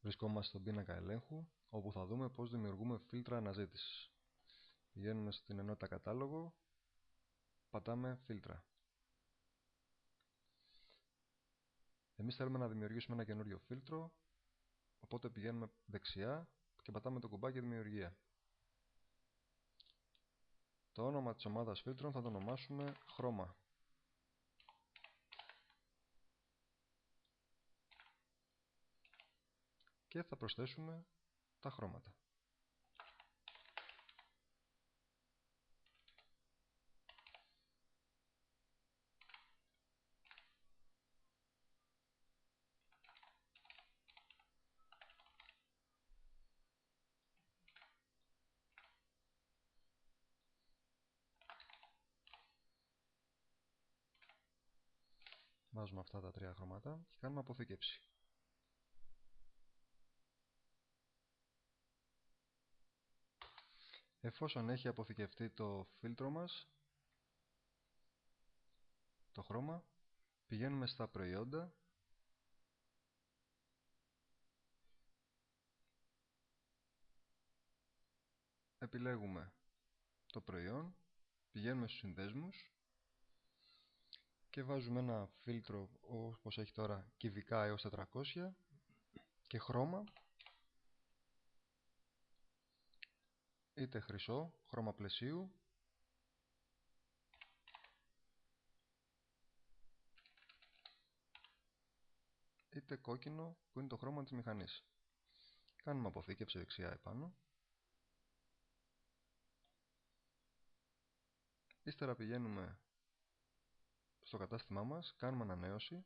Βρισκόμαστε στον πίνακα ελέγχου, όπου θα δούμε πώς δημιουργούμε φίλτρα αναζήτησης. Πηγαίνουμε στην ενότητα κατάλογο, πατάμε φίλτρα. Εμείς θέλουμε να δημιουργήσουμε ένα καινούριο φίλτρο, οπότε πηγαίνουμε δεξιά και πατάμε το κουμπάκι δημιουργία. Το όνομα της ομάδας φίλτρων θα το ονομάσουμε χρώμα. Και θα προσθέσουμε τα χρώματα. Βάζουμε αυτά τα τρία χρώματα και κάνουμε αποθήκευση. Εφόσον έχει αποθηκευτεί το φίλτρο μας, το χρώμα, πηγαίνουμε στα προϊόντα επιλέγουμε το προϊόν, πηγαίνουμε στους συνδέσμους και βάζουμε ένα φίλτρο όπως έχει τώρα κυβικά έως 400 και χρώμα, είτε χρυσό, χρώμα πλαισίου, είτε κόκκινο που είναι το χρώμα της μηχανής. Κάνουμε αποθήκευση δεξιά επάνω. Ύστερα πηγαίνουμε στο κατάστημά μας, κάνουμε ανανέωση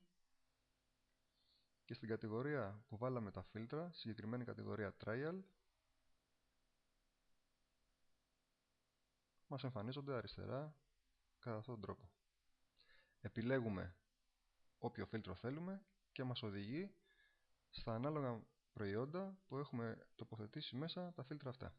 και στην κατηγορία που βάλαμε τα φίλτρα, συγκεκριμένη κατηγορία Trial, μας εμφανίζονται αριστερά κατά αυτόν τον τρόπο. Επιλέγουμε όποιο φίλτρο θέλουμε και μας οδηγεί στα ανάλογα προϊόντα που έχουμε τοποθετήσει μέσα τα φίλτρα αυτά.